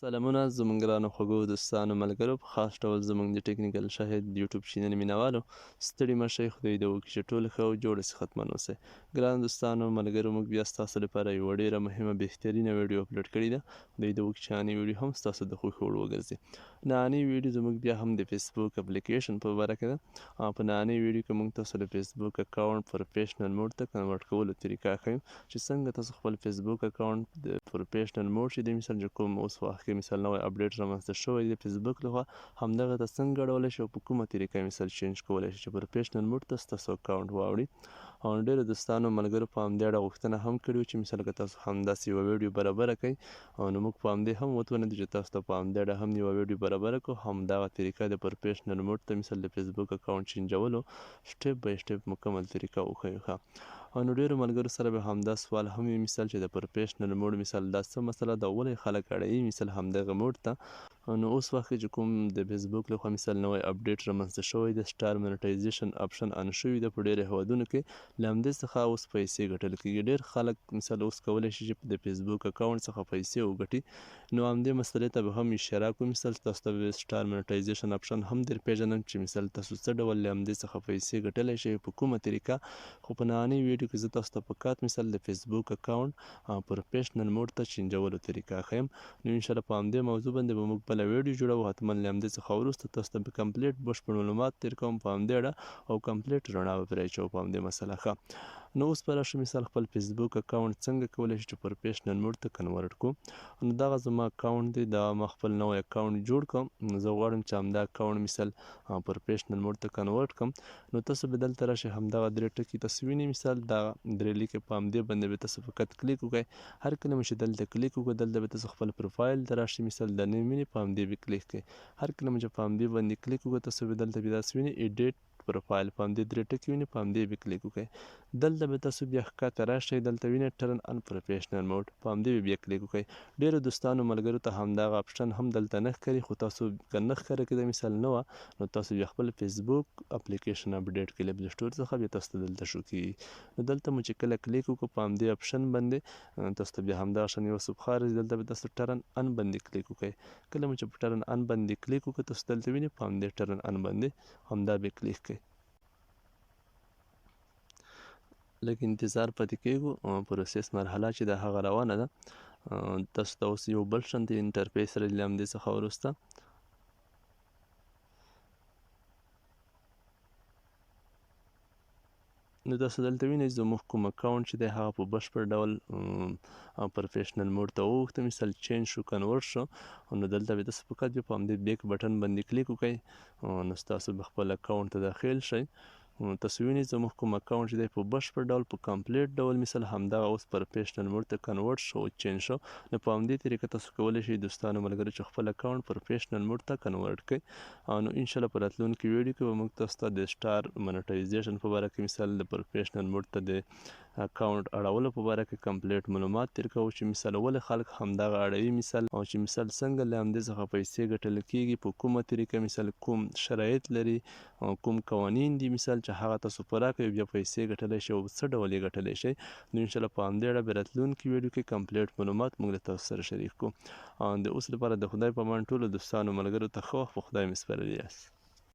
سلامونه زموږ ګرانو خوږو دوستانو ملګرو په خاص ډول زموږ د ټکنیکل شاهد یوټیوب چینل مینوالو ستړي مه شئ خدای دې وکړي چې ټول ښه او جوړ صحتمند اوسئ ګرانو دوستانو ملګرو موږ بیا ستاسو لپاره یوه ډېره مهمه بهترینه ویډیو اپلوډ کړې ده خدای دې وکړي چې نننۍ ویډیو هم ستاسو د خوښې وړ وګرځي نننۍ ویډیو زموږ بیا هم د فیسبوک اپلیکیشن په باره کې ده په نننۍ ویډیو کې موږ تاسو د فیسبوک اکاونټ پروفیشنل موډ ته کنورټ کولو طریقه ښیو چې څنګه تاسو خپل فیسبوک اکاونټ د پروفیشنل موډ چې د مثال چې کوم اوس وخت کې مثال نوی اپډیټ رامنځته شوی دی فیسبوک لخوا همدغه ته څنګه اړولی شي او په کومه طریقه مثال چینج کولی شي چې پروفیشنل موډ ته ستاسو اکاونټ واوړي او ډېرو دوستانو ملګرو په همدې اړه غوښتنه هم کړې وه چې مثال که تاسو همداسې یوه ویډیو برابره کوئ نو موږ په همدې هم وتوانېدو چې تاسو ته په همدې اړه هم یوه ویډیو برابره کړو همدغه طریقه د پروفیشنل موډ ته مثال د فیسبوک اکاونټ چینجولو سټپ بای سټپ مکمل طریقه وښیو ښه نو ډېرو ملګرو سره به همدا سوال هم وي مثال چې د پروفیشنل موډ مثال دا څه مسله ده ولې خلک اړوي مثال همدغه موډ ته نو اوس وخت کې چې کوم د فیسبوک لخوا مثال نوی اپډیټ رامنځته شوی د سټار منیټایزیشن آپشن ان شوي ده په ډېرو هیوادونو کې له همدې څخه اوس پیسې ګټل کېږي ډېر خلک مثال اوس کولی شي چې د فیسبوک اکاونټ څخه پیسې وګټي نو همدې مسلې ته به هم اشاره کوو مثال تاسو ته به سټار منیټایزیشن آپشن هم در پیژنم چې مثال تاسو څه ډول له همدې څخه پیسې ګټلی شئ په کومه طریقه خو په نننۍ ویډیو کې زه تاسو ته فقط مثال د فیسبوک اکاونټ پروفیشنل موډ ته چینجولو طریقه ښیم نو انشاءالله په همدې موضوع باندې به موږ بله ویډیو جوړوو حتما له همدې څخه وروسته تاسو ته به کمپلیټ بشپړ معلومات تېر کوم په همدې اړه او کمپلیټ رڼا به پرې اچوو په همدې مسله ښه نو اوس به راشو مثال خپل فیسبوک اکاونټ څنګه کولی شو چې پروفیشنل موډ ته کنورټ کړو نو دغه زما اکاونټ دی دا ما خپل نوی اکاونټ جوړ کړم زه غواړم چې همدا اکاونټ مثال پروفیشنل موډ ته کنورټ کړم نو تاسو به دلته راشئ همدغه درې ټکي تاسو وینئ مثال دا درې لیکې په همدې باندې به تاسو فقط کلیک وکړئ هر کله مو چې دلته کلیک وکړو دلته به تاسو خپل پروفایل ته راشئ مثال د نیم وینئ په همدې به کلیک کړئ هر کله مو چې په همدې باندې کلیک وکړو تاسو به دلته بیا داسې وینئ ایډیټ پروفایل په همدې درې ټکي وینئ په همدې به کلیک وکړئ دلته به تاسو بیا ښکته راشئ دلته وینئ ټرن ان پروفیشنل موډ په همدې به بیا کلیک وکړئ ډېرو دوستانو ملګرو ته همدغه اپشن هم دلته نه ښکاري خو تاسو که نه ښکاره کېده مثال نه وه نو تاسو بیا خپل فیسبوک اپلیکیشن اپډیټ کړئ له پلی سټور څخه بیا تاسو ته دلته شو کېږي نو دلته مو چې کله کلیک وکړو په همدې اپشن باندې تاسو ته بیا همدغه شان یوه صفحه راځي دلته به تاسو ټرن ان باندې کلیک وکړئ کله مو چې په ټرن ان باندې کلیک وکړو تاسو دلته وینئ په همدې ټرن ان باندې همدا به کلیک کړئ لږ انتظار پاتې کېږو پروسس مرحله چې د هغه روانه ده تاسو ته اوس یو بل شانتې انټرفیس راځي له همدې څخه وروسته نو تاسو دلته وینئ زموږ کوم اکاونټ چې دی هغه په بشپړ ډول پروفیشنل موډ ته وغوښته مثال چینج شو کنورټ شو نو دلته به تاسو فقط بیا په همدې بیک بټن باندې کلیک وکړئ نو ستاسو به خپل اکاونټ ته داخل شئ تاسو وینئ زموږ کوم اکاونټ چې دی په بشپړ ډول په کمپلیټ ډول مثال همدغه اوس پروفیشنل موډ ته کنورټ شو چینج شو نو په همدې طریقه تاسو کولی شئ دوستانو ملګرو چې خپل اکاونټ پروفیشنل موډ ته کنورټ کړئ نو انشاءالله په راتلونکي ویډیو کې به موږ تاسو ته د سټار منیټایزیشن په باره کې مثال د پروفیشنل موډ ته د اکاونټ اړولو په باره کې کمپلیټ معلومات تېر کوو چې مثال ولې خلک همدغه اړوي مثال او چې مثال څنګه له همدې څخه پیسې ګټل کېږي په کومه طریقه مثال کوم شرایط لري کوم قوانین دي مثال چې هغه تاسو پوره کړئ بیا پیسې ګټلی شئ او څه ډول یې ګټلی شئ نو انشاءالله په همدې اړه به راتلونکي ویډیو کې کمپلیټ معلومات موږ له تاسو سره شریک کړو د اوس لپاره د خدای په امان ټولو دوستانو ملګرو ته ښه وخت په خدای مې سپارلی یاست